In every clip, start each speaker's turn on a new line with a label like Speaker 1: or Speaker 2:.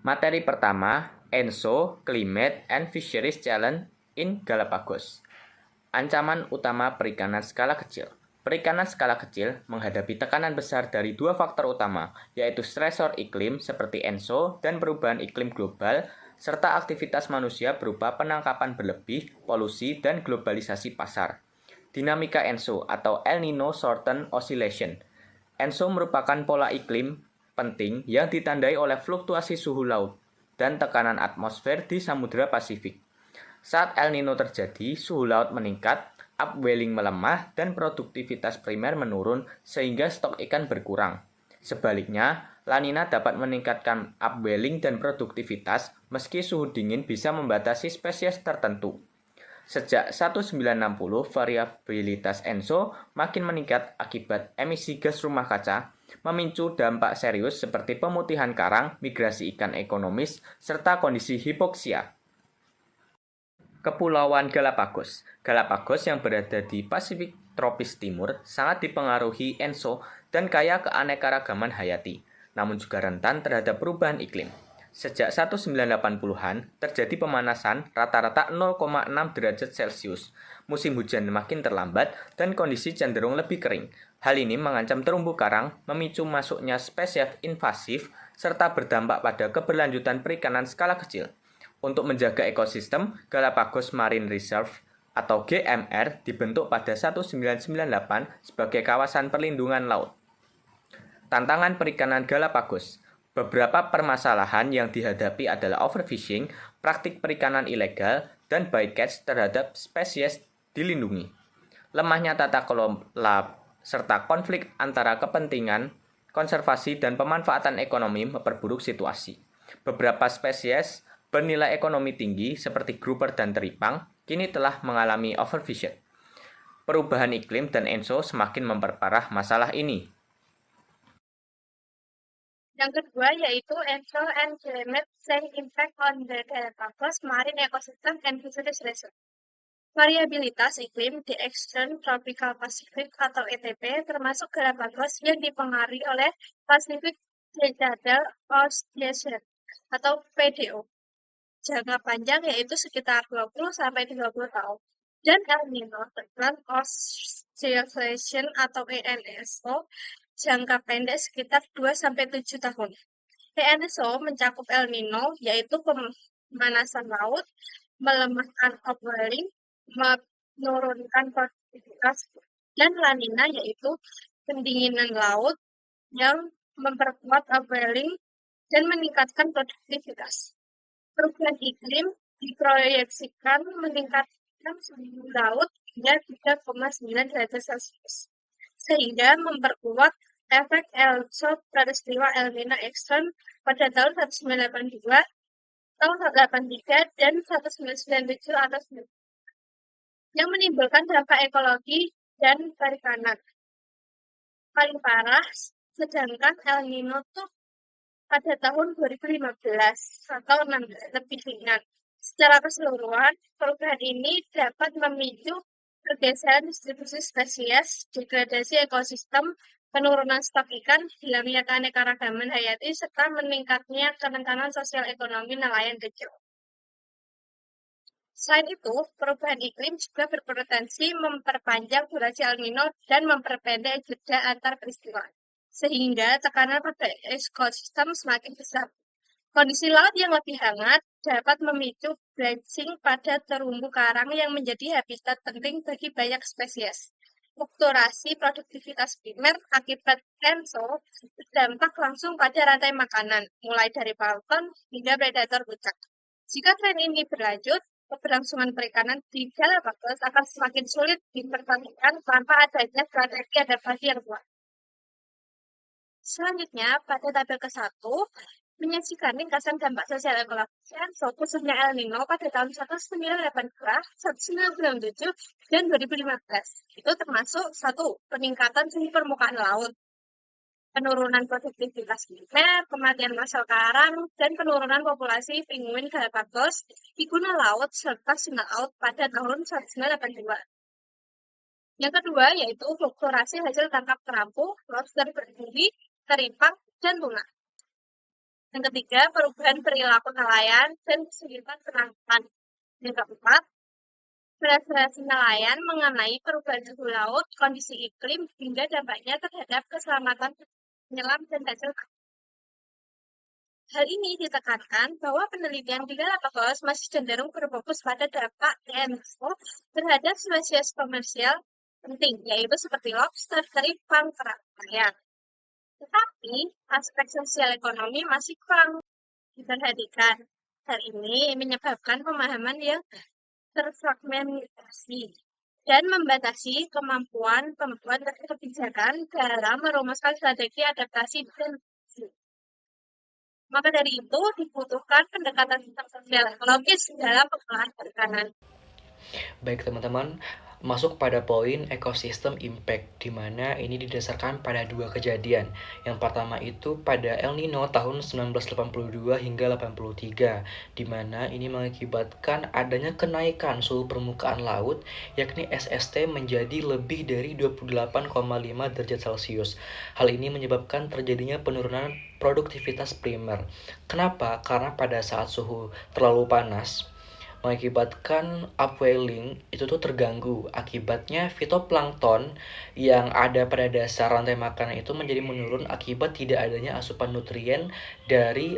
Speaker 1: Materi pertama, ENSO, Climate and Fisheries Challenge in Galapagos. Ancaman utama perikanan skala kecil. Perikanan skala kecil menghadapi tekanan besar dari dua faktor utama, yaitu stresor iklim seperti ENSO dan perubahan iklim global, serta aktivitas manusia berupa penangkapan berlebih, polusi, dan globalisasi pasar. Dinamika ENSO atau El Nino Shorten Oscillation. ENSO merupakan pola iklim penting yang ditandai oleh fluktuasi suhu laut dan tekanan atmosfer di Samudra Pasifik. Saat El Nino terjadi, suhu laut meningkat, upwelling melemah, dan produktivitas primer menurun sehingga stok ikan berkurang. Sebaliknya, La Nina dapat meningkatkan upwelling dan produktivitas meski suhu dingin bisa membatasi spesies tertentu. Sejak 1960, variabilitas ENSO makin meningkat akibat emisi gas rumah kaca, memicu dampak serius seperti pemutihan karang, migrasi ikan ekonomis, serta kondisi hipoksia. Kepulauan Galapagos. Galapagos yang berada di Pasifik tropis timur sangat dipengaruhi ENSO dan kaya keanekaragaman hayati, namun juga rentan terhadap perubahan iklim. Sejak 1980-an, terjadi pemanasan rata-rata 0,6 derajat Celcius. Musim hujan makin terlambat dan kondisi cenderung lebih kering. Hal ini mengancam terumbu karang, memicu masuknya spesies invasif, serta berdampak pada keberlanjutan perikanan skala kecil. Untuk menjaga ekosistem, Galapagos Marine Reserve atau GMR dibentuk pada 1998 sebagai kawasan perlindungan laut. Tantangan perikanan Galapagos. Beberapa permasalahan yang dihadapi adalah overfishing, praktik perikanan ilegal, dan bycatch terhadap spesies dilindungi. Lemahnya tata kelola serta konflik antara kepentingan, konservasi, dan pemanfaatan ekonomi memperburuk situasi. Beberapa spesies bernilai ekonomi tinggi seperti grouper dan teripang kini telah mengalami overfishing. Perubahan iklim dan ENSO semakin memperparah masalah ini.
Speaker 2: Yang kedua yaitu ENSO and Climate Change Impact on the Galapagos Marine Ecosystem and Fisheries Reserve. Variabilitas iklim di Eastern Tropical Pacific atau ETP termasuk Galapagos yang dipengaruhi oleh Pacific Decadal Oscillation atau PDO. Jangka panjang yaitu sekitar 20-30 tahun. Dan El Nino Oscillation atau ENSO jangka pendek sekitar 2-7 tahun. ENSO mencakup El Nino yaitu pemanasan laut, melemahkan upwelling, menurunkan produktivitas, dan La Nina yaitu pendinginan laut yang memperkuat upwelling dan meningkatkan produktivitas. Perubahan iklim diproyeksikan meningkatkan suhu laut hingga 3,9 derajat Celcius, sehingga memperkuat efek El Niño peristiwa El Nino ekstrem pada tahun 1982, tahun 1983, dan 1997 atau 1999, yang menimbulkan dampak ekologi dan perikanan. Paling parah, sedangkan El Nino tuh pada tahun 2015 atau 16 lebih ringan. Secara keseluruhan, perubahan ini dapat memicu pergeseran distribusi spesies, degradasi ekosistem, penurunan stok ikan, hilangnya keanekaragaman hayati, serta meningkatnya kerentanan sosial ekonomi nelayan kecil. Selain itu, perubahan iklim juga berpotensi memperpanjang durasi El Nino dan memperpendek jeda antar peristiwa, sehingga tekanan pada ekosistem semakin besar. Kondisi laut yang lebih hangat dapat memicu bleaching pada terumbu karang yang menjadi habitat penting bagi banyak spesies. Fluktuasi produktivitas primer akibat ENSO berdampak langsung pada rantai makanan, mulai dari plankton hingga predator puncak. Jika tren ini berlanjut, keberlangsungan perikanan di Galapagos akan semakin sulit dipertahankan tanpa adanya strategi adaptasi yang kuat. Selanjutnya, pada tabel ke-1, menyajikan ringkasan dampak sosial ekologi ENSO khususnya El Nino pada tahun 1982, 1997, dan 2015. Itu termasuk 1. Peningkatan suhu permukaan laut, penurunan produktivitas primer, kematian massal karang, dan penurunan populasi penguin Galapagos, iguana laut, serta singa laut pada tahun 1982. Yang kedua yaitu fluktuasi hasil tangkap terapung, lobster berduri, teripang, dan tuna. Yang ketiga, perubahan perilaku nelayan dan kesulitan penangkapan. Yang keempat, variasi nelayan mengenai perubahan suhu laut, kondisi iklim, hingga dampaknya terhadap keselamatan penyelam dan hasil. Hal ini ditekankan bahwa penelitian di Galapagos masih cenderung berfokus pada dampak TNO terhadap spesies komersial penting, yaitu seperti lobster, teripang, kerang layar. Tetapi, aspek sosial ekonomi masih kurang diperhatikan. Hal ini menyebabkan pemahaman yang terfragmentasi dan membatasi kemampuan pembuat kebijakan dalam merumuskan strategi adaptasi dan mitigasi. Maka dari itu dibutuhkan pendekatan sistem sosial ekologis dalam pengelolaan perikanan.
Speaker 3: Baik teman-teman, masuk pada poin ekosistem impact, di mana ini didasarkan pada dua kejadian. Yang pertama itu pada El Nino tahun 1982 hingga 83, di mana ini mengakibatkan adanya kenaikan suhu permukaan laut, yakni SST menjadi lebih dari 28,5 derajat Celcius. Hal ini menyebabkan terjadinya penurunan produktivitas primer. Kenapa? Karena pada saat suhu terlalu panas, mengakibatkan upwelling itu tuh terganggu. Akibatnya fitoplankton yang ada pada dasar rantai makanan itu menjadi menurun akibat tidak adanya asupan nutrien dari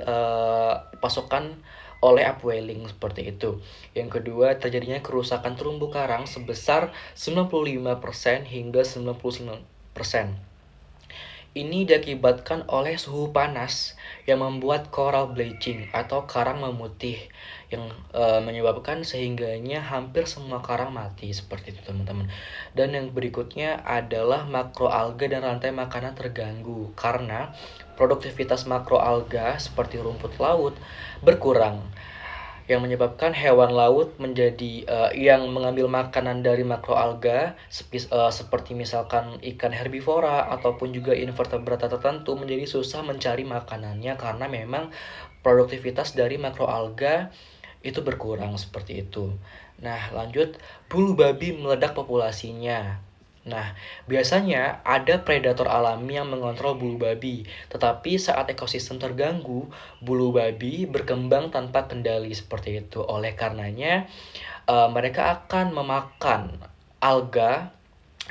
Speaker 3: pasokan oleh upwelling seperti itu. Yang kedua, terjadinya kerusakan terumbu karang sebesar 95% hingga 99%. Ini diakibatkan oleh suhu panas yang membuat coral bleaching atau karang memutih yang menyebabkan sehingganya hampir semua karang mati seperti itu teman-teman. Dan yang berikutnya adalah makroalga dan rantai makanan terganggu karena produktivitas makroalga seperti rumput laut berkurang, yang menyebabkan hewan laut menjadi yang mengambil makanan dari makroalga seperti misalkan ikan herbivora ataupun juga invertebrata tertentu menjadi susah mencari makanannya karena memang produktivitas dari makroalga itu berkurang seperti itu. Nah, lanjut, bulu babi meledak populasinya. Nah, biasanya ada predator alami yang mengontrol bulu babi, tetapi saat ekosistem terganggu, bulu babi berkembang tanpa kendali seperti itu. Oleh karenanya, mereka akan memakan alga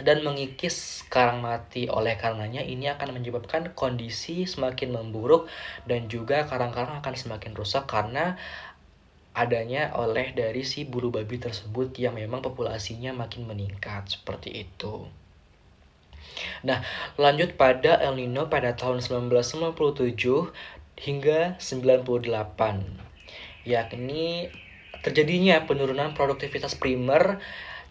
Speaker 3: dan mengikis karang mati. Oleh karenanya, ini akan menyebabkan kondisi semakin memburuk dan juga karang-karang akan semakin rusak karena adanya oleh dari si bulu babi tersebut yang memang populasinya makin meningkat seperti itu. Nah, lanjut pada El Nino pada tahun 1997 hingga 98, yakni terjadinya penurunan produktivitas primer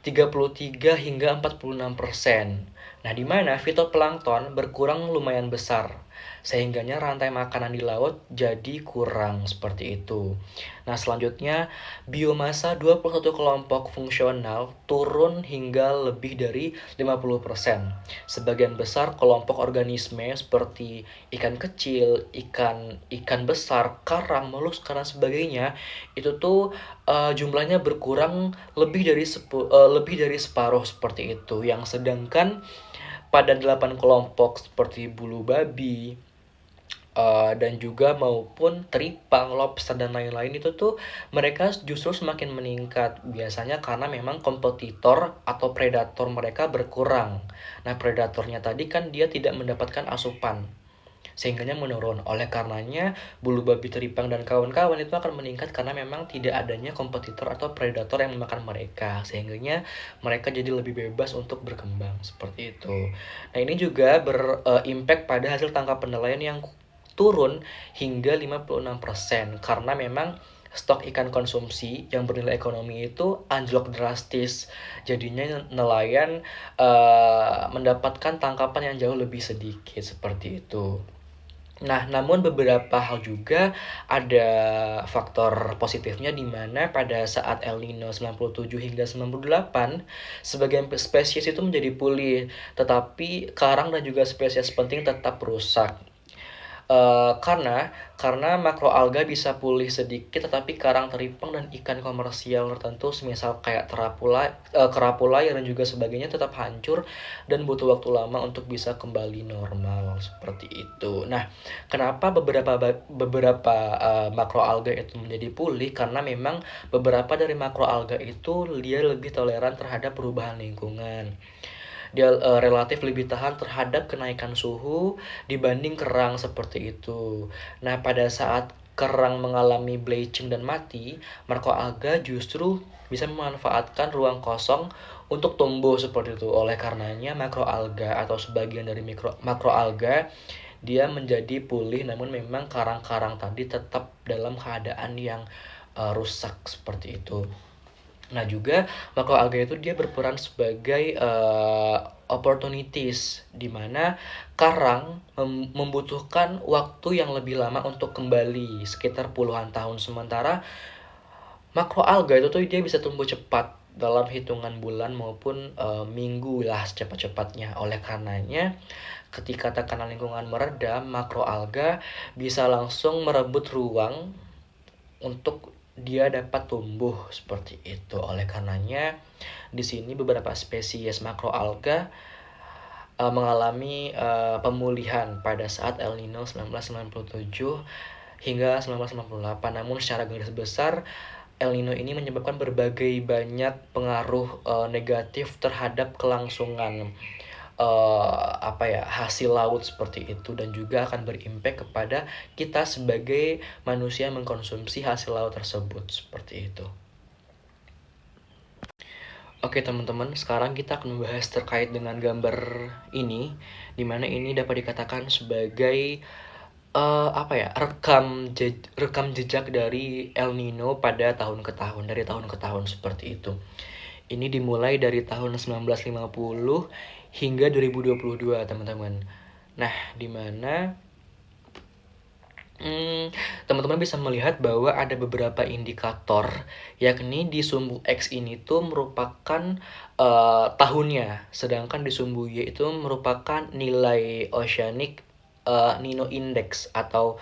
Speaker 3: 33 hingga 46%. Nah, di mana fitoplankton berkurang lumayan besar, sehingganya rantai makanan di laut jadi kurang seperti itu. Nah, selanjutnya biomasa 21 kelompok fungsional turun hingga lebih dari 50%. Sebagian besar kelompok organisme seperti ikan kecil, ikan besar, karang, molus dan sebagainya itu tuh jumlahnya berkurang lebih dari separuh seperti itu. Yang sedangkan pada 8 kelompok seperti bulu babi, dan juga maupun teripang, lobster dan lain-lain itu tuh mereka justru semakin meningkat, biasanya karena memang kompetitor atau predator mereka berkurang. Nah, predatornya tadi kan dia tidak mendapatkan asupan sehingganya menurun. Oleh karenanya bulu babi, teripang dan kawan-kawan itu akan meningkat karena memang tidak adanya kompetitor atau predator yang memakan mereka, sehingganya mereka jadi lebih bebas untuk berkembang seperti itu. Nah, ini juga berimpact pada hasil tangkap nelayan yang turun hingga 56% karena memang stok ikan konsumsi yang bernilai ekonomi itu anjlok drastis. Jadinya nelayan mendapatkan tangkapan yang jauh lebih sedikit seperti itu. Nah, namun beberapa hal juga ada faktor positifnya di mana pada saat El Nino 97 hingga 98, sebagian spesies itu menjadi pulih, tetapi karang dan juga spesies penting tetap rusak. Karena makroalga bisa pulih sedikit, tetapi karang teripang dan ikan komersial tertentu semisal kayak kerapu layar dan juga sebagainya tetap hancur dan butuh waktu lama untuk bisa kembali normal seperti itu. Nah, kenapa beberapa makroalga itu menjadi pulih? Karena memang beberapa dari makroalga itu dia lebih toleran terhadap perubahan lingkungan. Dia relatif lebih tahan terhadap kenaikan suhu dibanding kerang seperti itu. Nah, pada saat kerang mengalami bleaching dan mati, makroalga justru bisa memanfaatkan ruang kosong untuk tumbuh seperti itu. Oleh karenanya makroalga atau sebagian dari makroalga dia menjadi pulih, namun memang karang-karang tadi tetap dalam keadaan yang rusak seperti itu. Nah, juga makroalga itu dia berperan sebagai opportunities, di mana karang membutuhkan waktu yang lebih lama untuk kembali, sekitar puluhan tahun. Sementara makroalga itu tuh dia bisa tumbuh cepat dalam hitungan bulan maupun minggu lah secepat-cepatnya. Oleh karenanya, ketika tekanan lingkungan mereda, makroalga bisa langsung merebut ruang untuk dia dapat tumbuh seperti itu. Oleh karenanya, di sini beberapa spesies makroalga mengalami pemulihan pada saat El Nino 1997 hingga 1998. Namun secara garis besar, El Nino ini menyebabkan berbagai banyak pengaruh negatif terhadap kelangsungan hasil laut seperti itu, dan juga akan berimpact kepada kita sebagai manusia yang mengkonsumsi hasil laut tersebut seperti itu. Oke teman-teman, sekarang kita akan membahas terkait dengan gambar ini, dimana ini dapat dikatakan sebagai rekam jejak dari El Nino pada tahun ke tahun, dari tahun ke tahun seperti itu. Ini dimulai dari tahun 1950 hingga 2022, teman-teman. Nah, dimana teman-teman bisa melihat bahwa ada beberapa indikator, yakni di sumbu X ini tuh merupakan tahunnya, sedangkan di sumbu Y itu merupakan nilai Oceanic Nino Index atau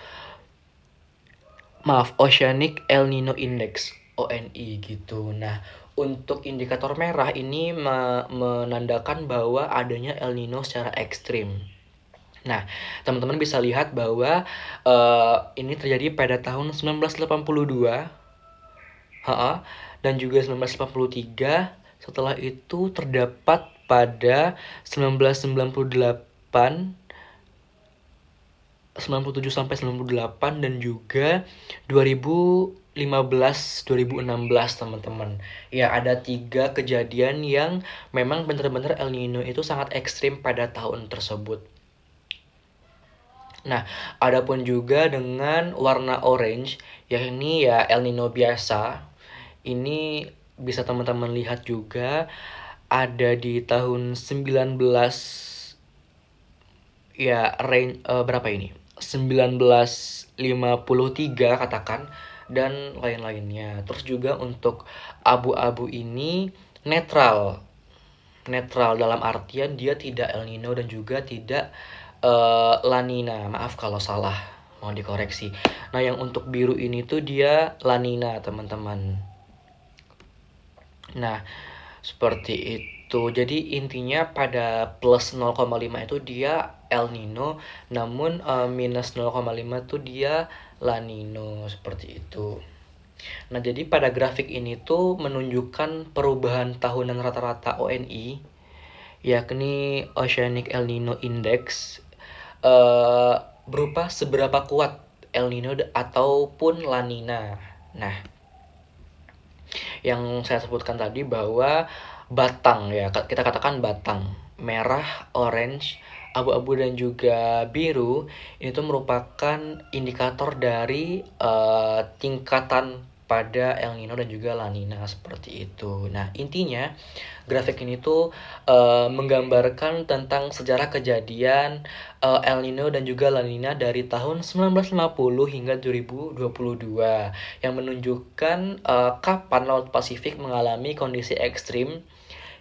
Speaker 3: Oceanic El Nino Index, ONI gitu. Nah, untuk indikator merah ini menandakan bahwa adanya El Nino secara ekstrim. Nah, teman-teman bisa lihat bahwa ini terjadi pada tahun 1982, dan juga 1983. Setelah itu terdapat pada 1998, 97 sampai 98, dan juga 2015 2016, teman-teman. Ya, ada 3 kejadian yang memang benar-benar El Nino itu sangat ekstrim pada tahun tersebut. Nah, adapun juga dengan warna orange, yakni ya El Nino biasa. Ini bisa teman-teman lihat juga ada di tahun 1953 katakan, dan lain-lainnya. Terus juga untuk abu-abu ini netral dalam artian dia tidak El Nino dan juga tidak La Nina. Maaf kalau salah, mau dikoreksi. Nah, yang untuk biru ini tuh dia La Nina, teman-teman. Nah, seperti itu. Jadi intinya pada plus 0,5 itu dia El Nino, namun minus 0,5 itu dia La Nino, seperti itu. Nah, jadi pada grafik ini tuh menunjukkan perubahan tahunan rata-rata ONI, yakni Oceanic El Nino Index, berupa seberapa kuat El Nino ataupun La Nina. Nah, yang saya sebutkan tadi bahwa batang, ya kita katakan batang merah, orange, abu-abu dan juga biru itu merupakan indikator dari tingkatan pada El Nino dan juga La Nina seperti itu. Nah, intinya grafik ini tuh menggambarkan tentang sejarah kejadian El Nino dan juga La Nina dari tahun 1950 hingga 2022, yang menunjukkan kapan Laut Pasifik mengalami kondisi ekstrim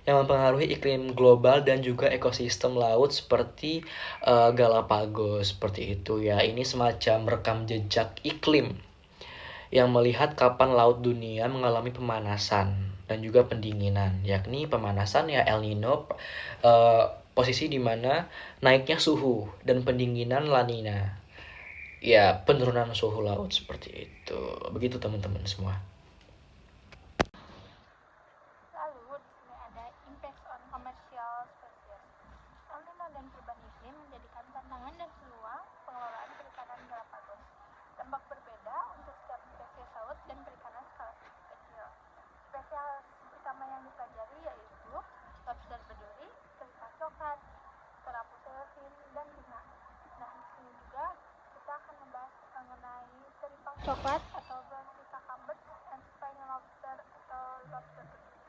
Speaker 3: yang mempengaruhi iklim global dan juga ekosistem laut seperti Galapagos seperti itu ya. Ini semacam rekam jejak iklim yang melihat kapan laut dunia mengalami pemanasan dan juga pendinginan, yakni pemanasan ya El Nino, posisi di mana naiknya suhu, dan pendinginan La Nina, ya penurunan suhu laut seperti itu. Begitu teman-teman semua.
Speaker 4: Lalu di sini ada impact on commercial species. El Nino dan perubahan iklim menjadikan tantangan dan peluang pengelolaan perikanan Galapagos. Dampak berbeda untuk setiap spesies laut dan perikanan skala kecil. Spesies pertama yang dipelajari yaitu lobster beduri, terapu coklat, terapu selfin, dan tuna. Nah, di sini juga kita akan membahas mengenai teripang coklat atau Brassica cambers and spiny lobster atau lobster beduri.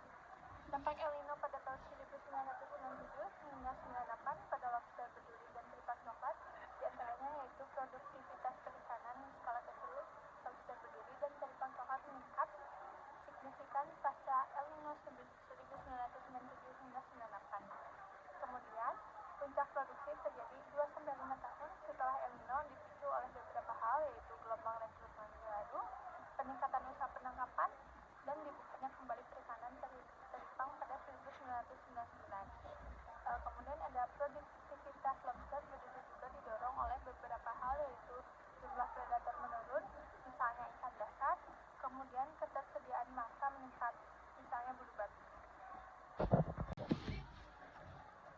Speaker 4: Dampak El Nino pada tahun 1997 hingga 98 pada lobster beduri dan terapu coklat diantaranya yaitu produktivitas perikanan skala kecil lobster beduri dan terapu coklat meningkat signifikan pasca El Nino 1997 hingga 98. Kemudian, puncak produksi terjadi 2-5 tahun setelah El Nino dipicu oleh beberapa hal yaitu gelombang rekrutmen baru, peningkatan usaha penangkapan, dan dibukanya kembali perikanan teripang pada 1999. Kemudian ada produktivitas lobster beduri juga didorong oleh beberapa hal yaitu jumlah predator menurun, misalnya ikan dasar, kemudian ketersediaan mangsa meningkat, misalnya bulu babi.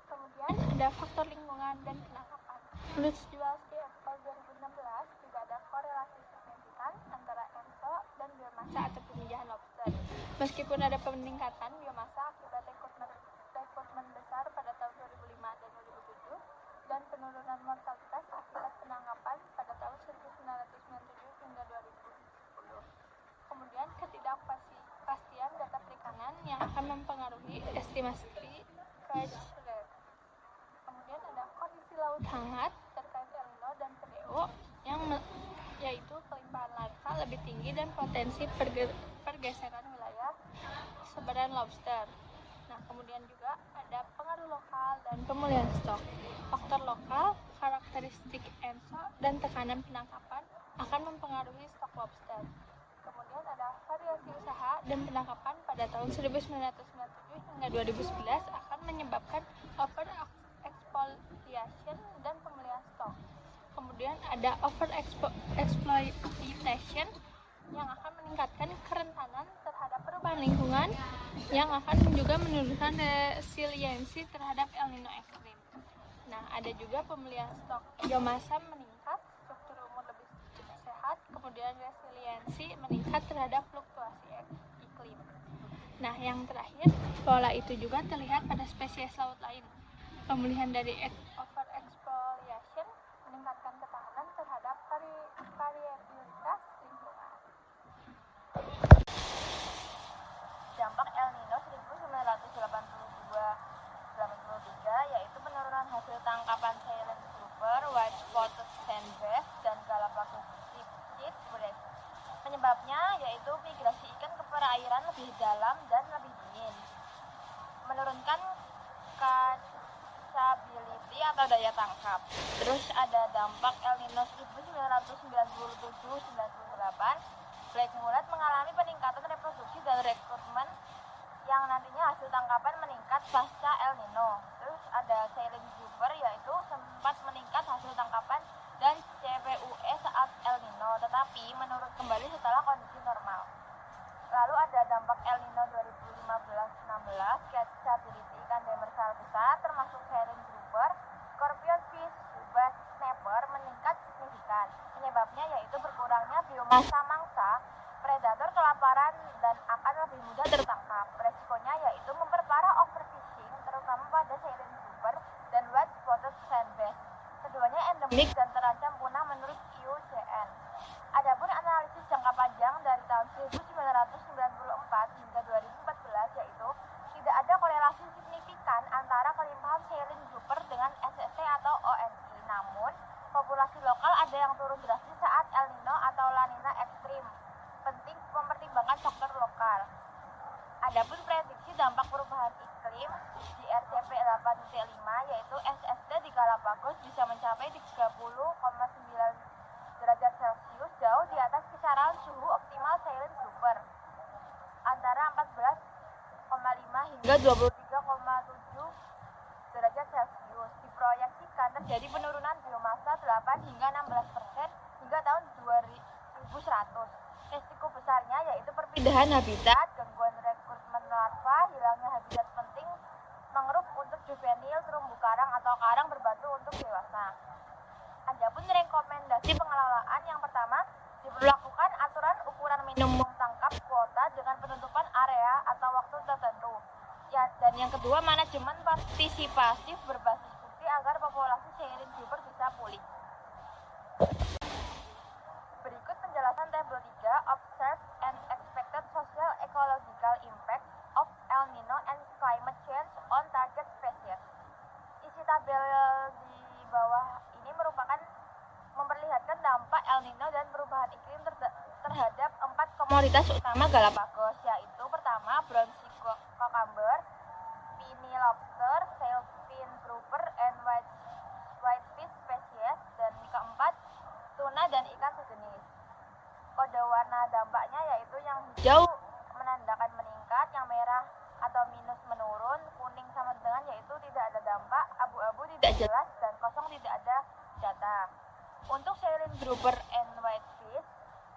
Speaker 4: Kemudian ada faktor lingkungan dan penangkapan. Menurut Jules de Apple 2016, tidak ada korelasi signifikan antara ENSO dan biomasa atau pemijahan lobster. Meskipun ada peningkatan biomasa akibat rekrutmen besar pada tahun 2005 dan 2007 dan penurunan mortalitas akibat penangkapan pada tahun 1997 hingga 2010. Kemudian ketidakpastian data perikanan yang akan mempengaruhi estimasi catch rate. Kemudian ada kondisi laut hangat terkait El Nino dan PDO yaitu kelimpahan larva lebih tinggi dan potensi pergeseran wilayah sebaran lobster. Nah, kemudian juga ada pengaruh lokal dan pemulihan stok. Faktor lokal, karakteristik ENSO, dan tekanan penangkapan akan mempengaruhi stok lobster. Kemudian ada variasi usaha dan penangkapan pada tahun 1997 hingga 2011 akan menyebabkan over exploitation dan pemulihan stok. Kemudian ada over exploitation yang akan meningkatkan kerentanan terhadap perubahan lingkungan yang akan juga menurunkan resiliensi terhadap El Nino ekstrim. Nah, ada juga pemulihan stok. Biomasa meningkat, struktur umur lebih sehat, kemudian resiliensi meningkat terhadap fluktuasi iklim. Nah, yang terakhir, pola itu juga terlihat pada spesies laut lain. Pemulihan dari overexploitation meningkatkan ketahanan terhadap variabilitas lingkungan. Dampak El Nino 1982-83 yaitu penurunan hasil tangkapan silent grouper, white spotted sandbass, dan Galapagos cichlid break. Penyebabnya yaitu migrasi ikan ke perairan lebih dalam dan lebih dingin, menurunkan catchability atau daya tangkap. Terus ada dampak El Nino 1997-98, black mullet mengalami peningkatan reproduksi dan rekrutmen yang nantinya hasil tangkapan meningkat pasca El Nino. Terus ada sailing grouper yaitu sempat meningkat hasil tangkapan dan CPUE saat El Nino, tetapi menurun kembali setelah kondisi normal. Lalu ada dampak El Nino 2015-16, catchability ikan demersal besar termasuk herring grouper, scorpion fish, bass snapper meningkat signifikan. Penyebabnya yaitu berkurangnya biomasa mangsa, predator kelaparan dan akan lebih mudah tertangkap. Resikonya yaitu memperparah overfishing terutama pada sailing grouper dan white spotted sandbass. Keduanya endemik dan terancam punah menurut IUCN. Adapun analisis jangka panjang dari tahun 1994 hingga 2014 yaitu tidak ada korelasi signifikan antara kelimpahan sailing grouper dengan SST atau ONI. Namun, populasi lokal ada yang turun drastis saat El Nino atau La Nina ekstrim. Penting mempertimbangkan faktor lokal. Adapun prediksi dampak perubahan iklim di RCP 8.5 yaitu SST di Galapagos bisa mencapai 30,9 derajat Celcius, jauh di atas kisaran suhu optimal silent grouper antara 14,5 hingga 23,7 derajat Celcius. Diproyeksikan terjadi penurunan biomasa 8 hingga 16% hingga tahun 2100. Risiko besarnya yaitu perpindahan habitat, gangguan rekrutmen larva, hilangnya habitat penting mangrove untuk juvenil, terumbu karang atau karang berbatu untuk dewasa. Adapun rekomendasi pengelolaan yang pertama, diberlakukan aturan ukuran minimum tangkap kuota dengan penutupan area atau waktu tertentu. Ya, dan yang kedua, manajemen partisipatif berbasis bukti agar populasi seiring grouper bisa pulih. Berikut penjelasan tabel 3, Observed and Expected Social Ecological Impacts of El Nino and Climate Change on Target Species. Isi tabel di bawah ini merupakan memperlihatkan dampak El Nino dan perubahan iklim terhadap 4 komoditas utama Galapagos, yaitu pertama, brown sea cucumber, penny lobster, sailfin grouper, and whitefish species, dan keempat, tuna dan ikan sejenis. Kode warna dampaknya yaitu yang hijau menandakan meningkat, yang merah atau minus menurun, kuning sama dengan yaitu tidak ada dampak, abu-abu tidak jelas, dan kosong tidak ada data. Untuk saline grouper and whitefish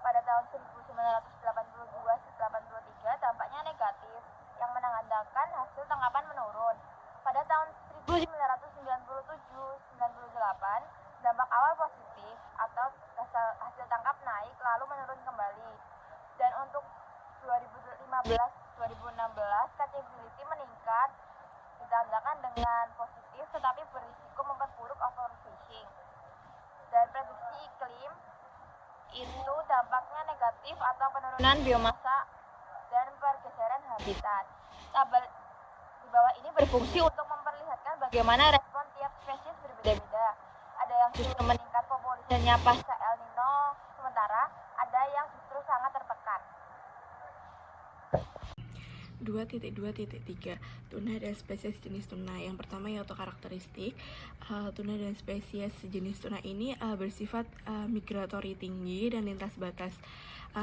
Speaker 4: pada tahun 1982-83 dampaknya negatif, yang menandakan hasil tangkapan menurun. Pada tahun 1997-98 dampak awal positif atau hasil tangkap naik lalu menurun kembali. Dan untuk 2015-2016 catchability meningkat ditandakan dengan positif tetapi berisiko memperburuk overfishing. Dan prediksi iklim itu dampaknya negatif atau penurunan biomasa dan pergeseran habitat. Tabel di bawah ini berfungsi untuk memperlihatkan bagaimana respon tiap spesies berbeda-beda. Ada yang justru meningkat populasinya pasca El Nino, sementara ada yang justru sangat tertekan.
Speaker 5: 2.2.3 Tuna dan spesies jenis tuna. Yang pertama yaitu karakteristik tuna dan spesies jenis tuna ini bersifat migratori tinggi dan lintas batas,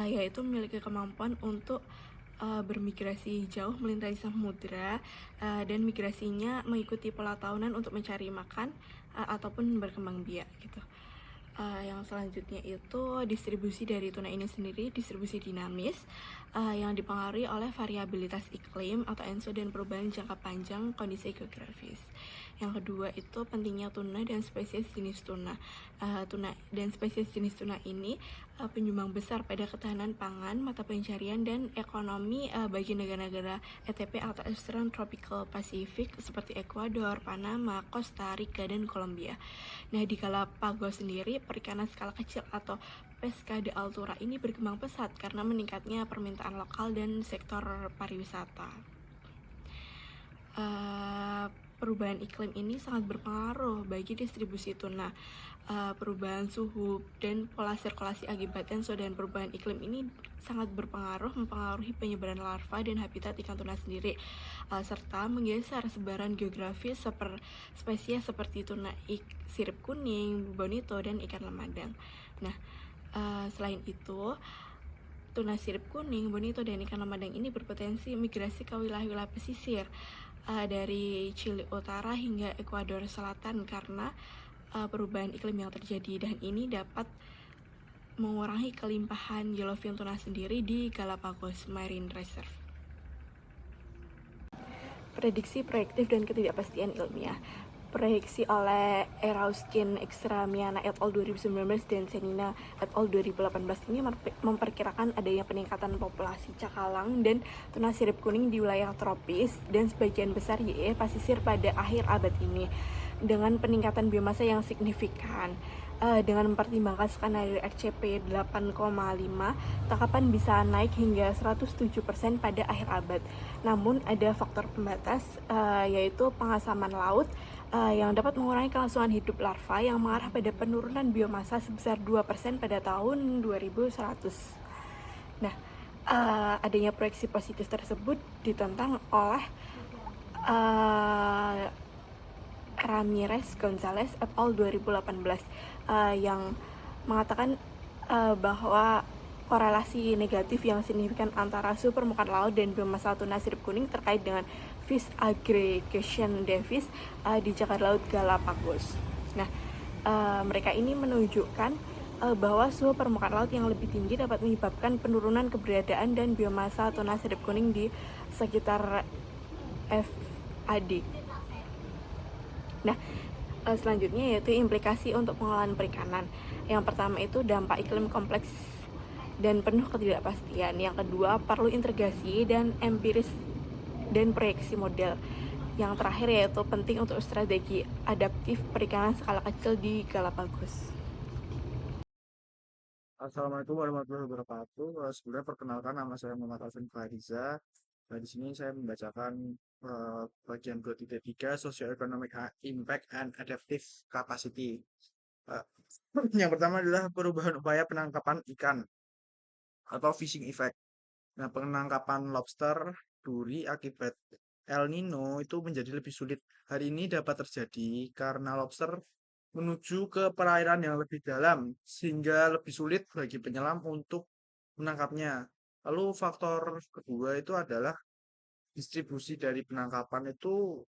Speaker 5: yaitu memiliki kemampuan untuk bermigrasi jauh melintasi samudra, dan migrasinya mengikuti pola tahunan untuk mencari makan ataupun berkembang biak gitu. Yang selanjutnya itu distribusi dari tuna ini sendiri, distribusi dinamis yang dipengaruhi oleh variabilitas iklim atau ENSO dan perubahan jangka panjang kondisi geografis. Yang kedua itu pentingnya tuna dan spesies jenis tuna. Tuna dan spesies jenis tuna ini penyumbang besar pada ketahanan pangan, mata pencarian, dan ekonomi bagi negara-negara ETP atau Eastern Tropical Pacific seperti Ekuador, Panama, Costa Rica, dan Kolombia. Nah, di Galapagos sendiri, perikanan skala kecil atau pesca de altura ini berkembang pesat karena meningkatnya permintaan lokal dan sektor pariwisata. Perubahan iklim ini sangat berpengaruh bagi distribusi tuna. Perubahan suhu dan pola sirkulasi akibat ENSO dan perubahan iklim ini sangat mempengaruhi penyebaran larva dan habitat ikan tuna sendiri, serta menggeser sebaran geografis spesies seperti tuna sirip kuning, bonito, dan ikan lemadang. Nah, selain itu, tuna sirip kuning, bonito, dan ikan lemadang ini berpotensi migrasi ke wilayah-wilayah pesisir dari Chili Utara hingga Ekuador Selatan karena perubahan iklim yang terjadi, dan ini dapat mengurangi kelimpahan yellowfin tuna sendiri di Galapagos Marine Reserve. Prediksi proyektif dan ketidakpastian ilmiah. Proyeksi oleh Erauskin, Exramiana et al. 2019 dan Senina et al. 2018 ini memperkirakan adanya peningkatan populasi cakalang dan tuna sirip kuning di wilayah tropis dan sebagian besar YE pasisir pada akhir abad ini dengan peningkatan biomasa yang signifikan. Dengan mempertimbangkan skenario RCP 8,5, tangkapan bisa naik hingga 107% pada akhir abad. Namun ada faktor pembatas, yaitu pengasaman laut yang dapat mengurangi kelangsungan hidup larva yang mengarah pada penurunan biomasa sebesar 2% pada tahun 2100. Nah, Adanya proyeksi positif tersebut ditentang oleh uh, Ramirez Gonzalez et al. 2018 yang mengatakan bahwa korelasi negatif yang signifikan antara suhu permukaan laut dan biomasa tuna sirip kuning terkait dengan fish aggregation deficit di cakar laut Galapagos. Nah, mereka ini menunjukkan bahwa suhu permukaan laut yang lebih tinggi dapat menyebabkan penurunan keberadaan dan biomasa tuna sirip kuning di sekitar FAD. Nah, selanjutnya yaitu implikasi untuk pengelolaan perikanan. Yang pertama itu dampak iklim kompleks dan penuh ketidakpastian. Yang kedua, perlu integrasi dan empiris dan proyeksi model. Yang terakhir yaitu penting untuk strategi adaptif perikanan skala kecil di Galapagos.
Speaker 6: Assalamualaikum warahmatullahi wabarakatuh. Sebenarnya perkenalkan, nama saya Muhammad Alvin Fahriza. Nah, di sini saya membacakan bagian 2.3 Socio-Economic Impact and Adaptive Capacity. Yang pertama adalah perubahan upaya penangkapan ikan atau fishing effect. Nah, penangkapan lobster, duri akibat El Nino itu menjadi lebih sulit. Hari ini dapat terjadi karena lobster menuju ke perairan yang lebih dalam, sehingga lebih sulit bagi penyelam untuk menangkapnya. Lalu faktor kedua itu adalah distribusi dari penangkapan itu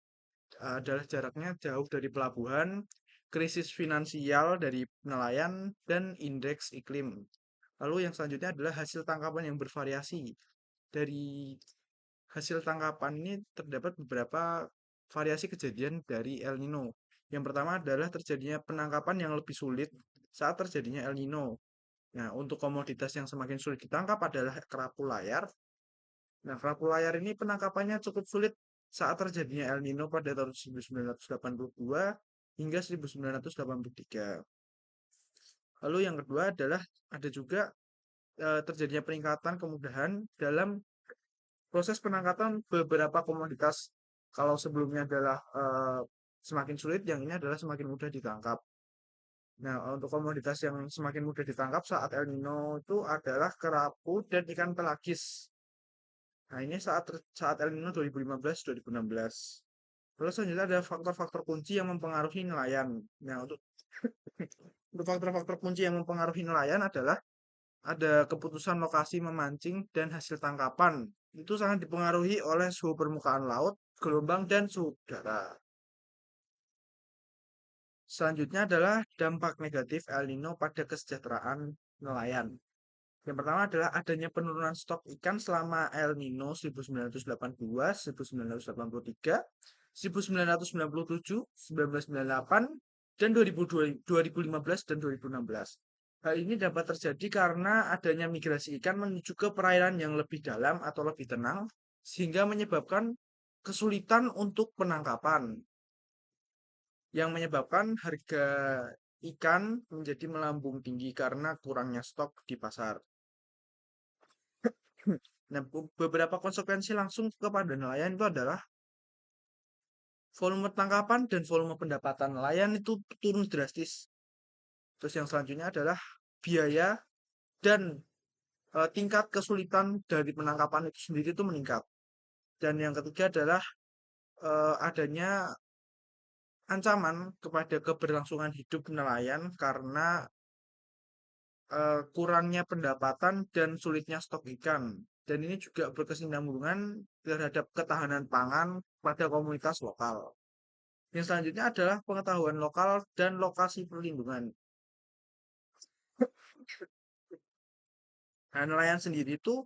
Speaker 6: adalah jaraknya jauh dari pelabuhan, krisis finansial dari nelayan, dan indeks iklim. Lalu yang selanjutnya adalah hasil tangkapan yang bervariasi. Dari hasil tangkapan ini terdapat beberapa variasi kejadian dari El Nino. Yang pertama adalah terjadinya penangkapan yang lebih sulit saat terjadinya El Nino. Nah, untuk komoditas yang semakin sulit ditangkap adalah kerapu layar. Nah, kerapu layar ini penangkapannya cukup sulit saat terjadinya El Nino pada tahun 1982 hingga 1983. Lalu yang kedua adalah ada juga terjadinya peningkatan kemudahan dalam proses penangkapan beberapa komoditas. Kalau sebelumnya adalah semakin sulit, yang ini adalah semakin mudah ditangkap. Nah, untuk komoditas yang semakin mudah ditangkap saat El Nino itu adalah kerapu dan ikan pelagis. Nah, ini saat El Nino 2015-2016. Lalu selanjutnya ada faktor-faktor kunci yang mempengaruhi nelayan. Nah, untuk faktor-faktor kunci yang mempengaruhi nelayan adalah ada keputusan lokasi memancing dan hasil tangkapan. Itu sangat dipengaruhi oleh suhu permukaan laut, gelombang, dan suhu udara. Selanjutnya adalah dampak negatif El Nino pada kesejahteraan nelayan. Yang pertama adalah adanya penurunan stok ikan selama El Nino 1982, 1983, 1997, 1998, dan 2015 dan 2016. Hal ini dapat terjadi karena adanya migrasi ikan menuju ke perairan yang lebih dalam atau lebih tenang, sehingga menyebabkan kesulitan untuk penangkapan, yang menyebabkan harga ikan menjadi melambung tinggi karena kurangnya stok di pasar. Nah, beberapa konsekuensi langsung kepada nelayan itu adalah volume tangkapan dan volume pendapatan nelayan itu turun drastis. Terus yang selanjutnya adalah biaya dan tingkat kesulitan dari penangkapan itu sendiri itu meningkat. Dan yang ketiga adalah adanya ancaman kepada keberlangsungan hidup nelayan karena kurangnya pendapatan dan sulitnya stok ikan. Dan ini juga berkesinambungan terhadap ketahanan pangan pada komunitas lokal. Yang selanjutnya adalah pengetahuan lokal dan lokasi perlindungan. Nah, nelayan sendiri itu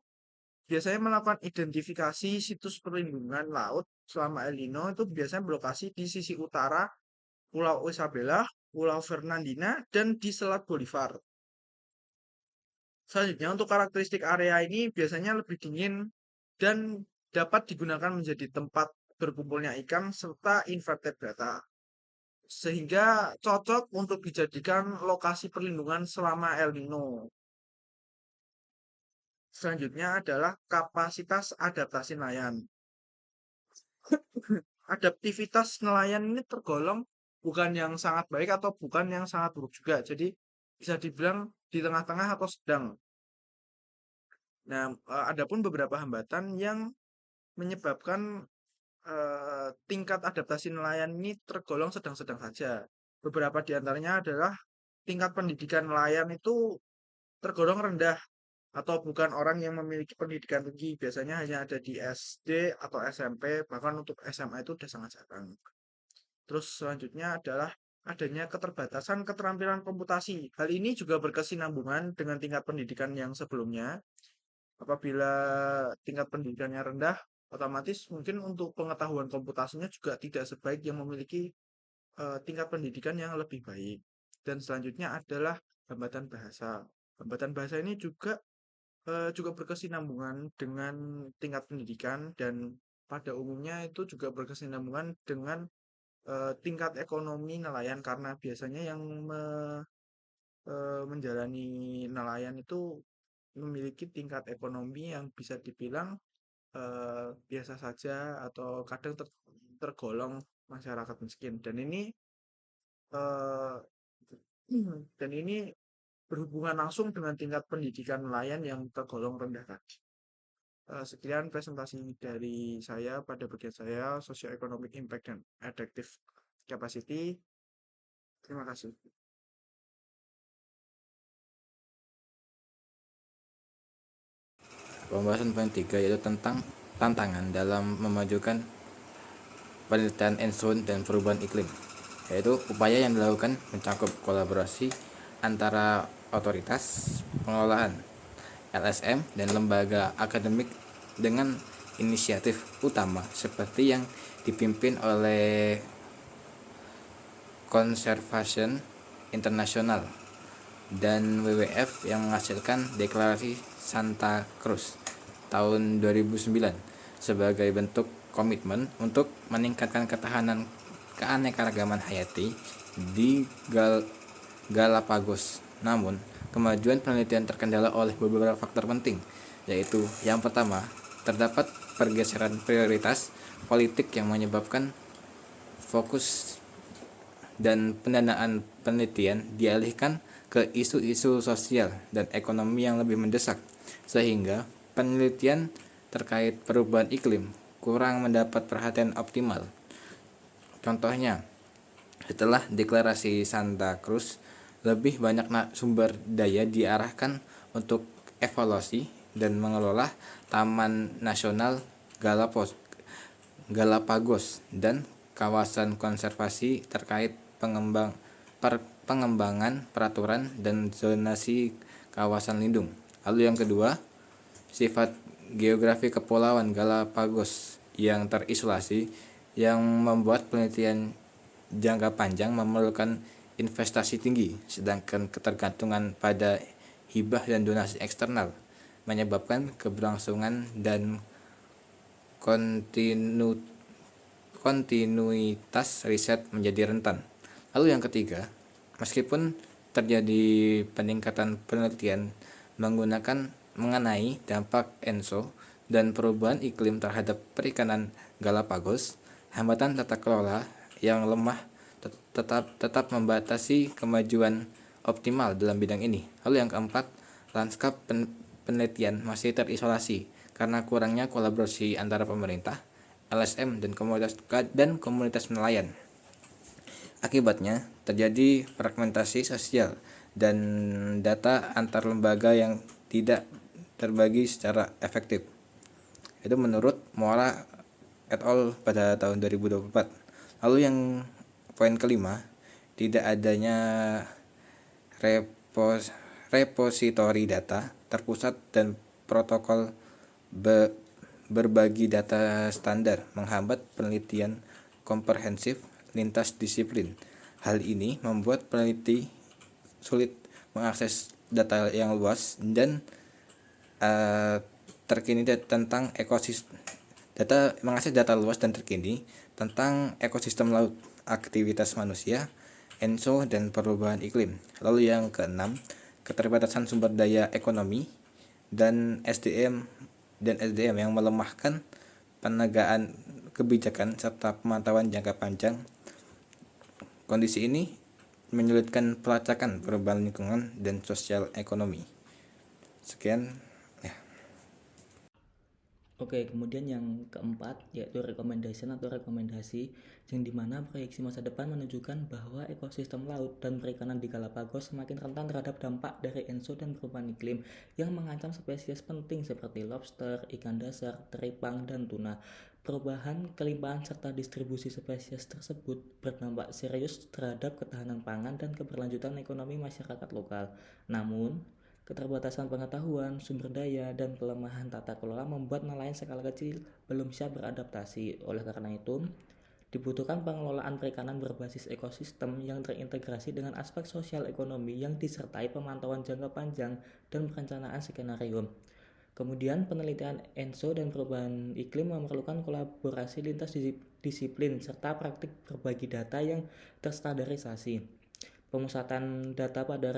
Speaker 6: biasanya melakukan identifikasi situs perlindungan laut selama El Nino itu biasanya berlokasi di sisi utara Pulau Isabela, Pulau Fernandina, dan di Selat Bolivar. Selanjutnya untuk karakteristik area ini biasanya lebih dingin dan dapat digunakan menjadi tempat berkumpulnya ikan serta invertebrata. Sehingga cocok untuk dijadikan lokasi perlindungan selama El Nino. Selanjutnya adalah kapasitas adaptasi nelayan. Adaptivitas nelayan ini tergolong bukan yang sangat baik atau bukan yang sangat buruk juga. Jadi bisa dibilang di tengah-tengah atau sedang. Nah, adapun beberapa hambatan yang menyebabkan tingkat adaptasi nelayan ini tergolong sedang-sedang saja. Beberapa di antaranya adalah tingkat pendidikan nelayan itu tergolong rendah atau bukan orang yang memiliki pendidikan tinggi. Biasanya hanya ada di SD atau SMP, bahkan untuk SMA itu sudah sangat jarang. Terus selanjutnya adalah adanya keterbatasan keterampilan komputasi. Hal ini juga berkesinambungan dengan tingkat pendidikan yang sebelumnya. Apabila tingkat pendidikannya rendah, otomatis mungkin untuk pengetahuan komputasinya juga tidak sebaik yang memiliki tingkat pendidikan yang lebih baik. Dan selanjutnya adalah hambatan bahasa. Hambatan bahasa ini juga berkesinambungan dengan tingkat pendidikan dan pada umumnya itu juga berkesinambungan dengan tingkat ekonomi nelayan karena biasanya yang menjalani nelayan itu memiliki tingkat ekonomi yang bisa dibilang biasa saja atau kadang tergolong masyarakat miskin eh, dan ini berhubungan langsung dengan tingkat pendidikan nelayan yang tergolong rendah tadi. Sekian presentasi dari saya pada bagian saya Socio-Economic Impact dan Adaptive Capacity. Terima kasih.
Speaker 7: Pembahasan poin 3 yaitu tentang tantangan dalam memajukan penelitian enzon dan perubahan iklim, yaitu upaya yang dilakukan mencakup kolaborasi antara otoritas pengelolaan LSM dan lembaga akademik dengan inisiatif utama seperti yang dipimpin oleh Conservation International dan WWF yang menghasilkan deklarasi Santa Cruz tahun 2009 sebagai bentuk komitmen untuk meningkatkan ketahanan keanekaragaman hayati di Galapagos. Namun, kemajuan penelitian terkendala oleh beberapa faktor penting, yaitu yang pertama, terdapat pergeseran prioritas politik yang menyebabkan fokus dan pendanaan penelitian dialihkan ke isu-isu sosial dan ekonomi yang lebih mendesak, sehingga penelitian terkait perubahan iklim kurang mendapat perhatian optimal. Contohnya, setelah deklarasi Santa Cruz, lebih banyak sumber daya diarahkan untuk evaluasi dan mengelola Taman Nasional Galapagos dan kawasan konservasi terkait pengembangan peraturan dan zonasi kawasan lindung. Lalu yang kedua, sifat geografi kepulauan Galapagos yang terisolasi yang membuat penelitian jangka panjang memerlukan investasi tinggi, sedangkan ketergantungan pada hibah dan donasi eksternal menyebabkan keberlangsungan dan kontinuitas riset menjadi rentan. Lalu yang ketiga, meskipun terjadi peningkatan penelitian mengenai dampak ENSO dan perubahan iklim terhadap perikanan Galapagos, hambatan tata kelola yang lemah tetap membatasi kemajuan optimal dalam bidang ini. Lalu yang keempat, lanskap penelitian masih terisolasi karena kurangnya kolaborasi antara pemerintah, LSM, dan komunitas nelayan. Akibatnya, terjadi fragmentasi sosial dan data antar lembaga yang tidak terbagi secara efektif. Itu menurut Moara et al. Pada tahun 2024. Lalu yang poin kelima, tidak adanya repositori data terpusat dan protokol berbagi data standar menghambat penelitian komprehensif lintas disiplin. Hal ini membuat peneliti sulit mengakses data yang luas dan terkini tentang mengakses data luas dan terkini tentang ekosistem laut, aktivitas manusia, ENSO, dan perubahan iklim. Lalu yang keenam, keterbatasan sumber daya ekonomi dan SDM yang melemahkan penegakan kebijakan serta pemantauan jangka panjang. Kondisi ini menyulitkan pelacakan perubahan lingkungan dan sosial ekonomi. Sekian ya.
Speaker 8: Oke, kemudian yang keempat yaitu rekomendasi yang dimana proyeksi masa depan menunjukkan bahwa ekosistem laut dan perikanan di Galapagos semakin rentan terhadap dampak dari ENSO dan perubahan iklim yang mengancam spesies penting seperti lobster, ikan dasar, teripang, dan tuna. Perubahan, kelimpahan, serta distribusi spesies tersebut berdampak serius terhadap ketahanan pangan dan keberlanjutan ekonomi masyarakat lokal. Namun, keterbatasan pengetahuan, sumber daya, dan kelemahan tata kelola membuat nelayan skala kecil belum siap beradaptasi. Oleh karena itu, dibutuhkan pengelolaan perikanan berbasis ekosistem yang terintegrasi dengan aspek sosial ekonomi yang disertai pemantauan jangka panjang dan perencanaan skenario. Kemudian, penelitian ENSO dan perubahan iklim memerlukan kolaborasi lintas disiplin serta praktik berbagi data yang terstandarisasi. Pemusatan data pada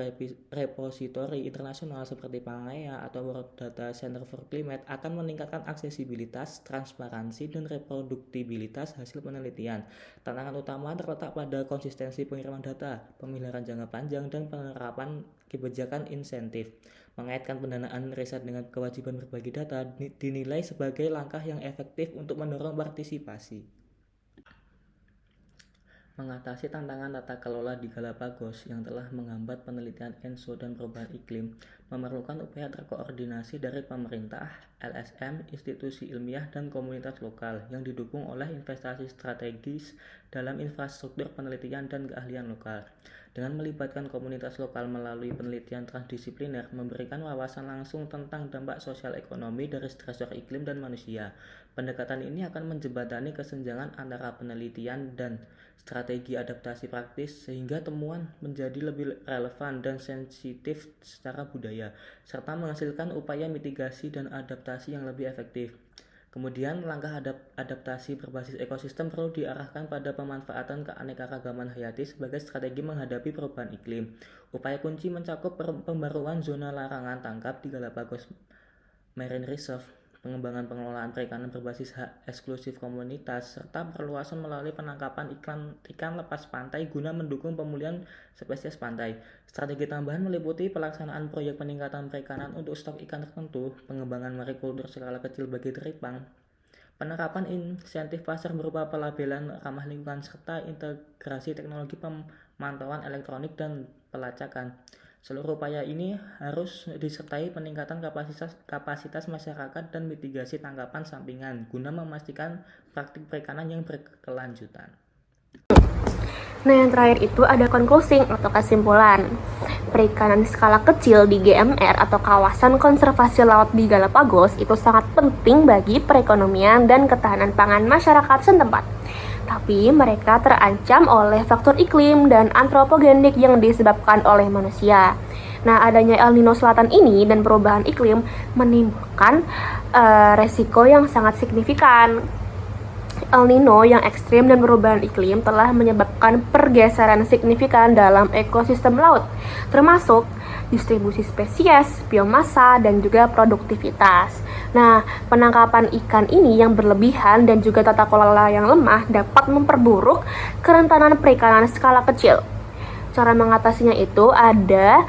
Speaker 8: repositori internasional seperti Pangea atau World Data Center for Climate akan meningkatkan aksesibilitas, transparansi, dan reproduktibilitas hasil penelitian. Tantangan utama terletak pada konsistensi pengiriman data, pemeliharaan jangka panjang, dan penerapan kebijakan insentif. Mengaitkan pendanaan riset dengan kewajiban berbagi data dinilai sebagai langkah yang efektif untuk mendorong partisipasi. Mengatasi tantangan tata kelola di Galapagos yang telah menghambat penelitian ENSO dan perubahan iklim memerlukan upaya terkoordinasi dari pemerintah, LSM, institusi ilmiah, dan komunitas lokal yang didukung oleh investasi strategis dalam infrastruktur penelitian dan keahlian lokal. Dengan melibatkan komunitas lokal melalui penelitian transdisipliner, memberikan wawasan langsung tentang dampak sosial ekonomi dari stresor iklim dan manusia. Pendekatan ini akan menjembatani kesenjangan antara penelitian dan strategi adaptasi praktis sehingga temuan menjadi lebih relevan dan sensitif secara budaya, serta menghasilkan upaya mitigasi dan adaptasi yang lebih efektif. Kemudian, langkah adaptasi berbasis ekosistem perlu diarahkan pada pemanfaatan keanekaragaman hayati sebagai strategi menghadapi perubahan iklim. Upaya kunci mencakup pembaruan zona larangan tangkap di Galapagos Marine Reserve, pengembangan pengelolaan perikanan berbasis hak eksklusif komunitas, serta perluasan melalui penangkapan ikan lepas pantai guna mendukung pemulihan spesies pantai. Strategi tambahan meliputi pelaksanaan proyek peningkatan perikanan untuk stok ikan tertentu, pengembangan marikultur skala kecil bagi teripang, penerapan insentif pasar berupa pelabelan ramah lingkungan, serta integrasi teknologi pemantauan elektronik dan pelacakan. Seluruh upaya ini harus disertai peningkatan kapasitas masyarakat dan mitigasi tangkapan sampingan guna memastikan praktik perikanan yang berkelanjutan.
Speaker 9: Nah, yang terakhir itu ada concluding atau kesimpulan. Perikanan skala kecil di GMR atau kawasan konservasi laut di Galapagos itu sangat penting bagi perekonomian dan ketahanan pangan masyarakat setempat. Tapi mereka terancam oleh faktor iklim dan antropogenik yang disebabkan oleh manusia. Nah, adanya El Nino Selatan ini dan perubahan iklim menimbulkan resiko yang sangat signifikan. El Nino yang ekstrim dan perubahan iklim telah menyebabkan pergeseran signifikan dalam ekosistem laut, termasuk distribusi spesies, biomasa, dan juga produktivitas. Nah, penangkapan ikan ini yang berlebihan dan juga tata kelola yang lemah dapat memperburuk kerentanan perikanan skala kecil. Cara mengatasinya itu ada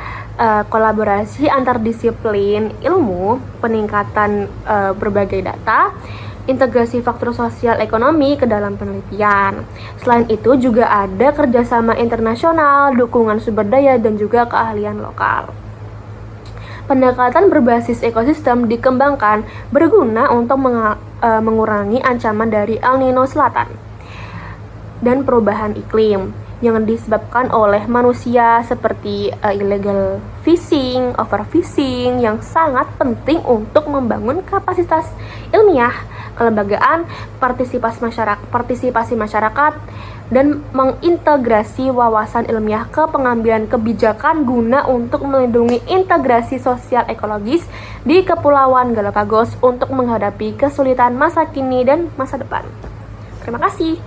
Speaker 9: kolaborasi antardisiplin ilmu, peningkatan berbagai data, integrasi faktor sosial ekonomi ke dalam penelitian. Selain itu juga ada kerjasama internasional, dukungan sumber daya, dan juga keahlian lokal. Pendekatan berbasis ekosistem dikembangkan berguna untuk mengurangi ancaman dari El Nino Selatan dan perubahan iklim yang disebabkan oleh manusia seperti illegal fishing, overfishing yang sangat penting untuk membangun kapasitas ilmiah, kelembagaan, partisipasi masyarakat, dan mengintegrasi wawasan ilmiah ke pengambilan kebijakan guna untuk melindungi integrasi sosial ekologis di Kepulauan Galapagos untuk menghadapi kesulitan masa kini dan masa depan. Terima kasih.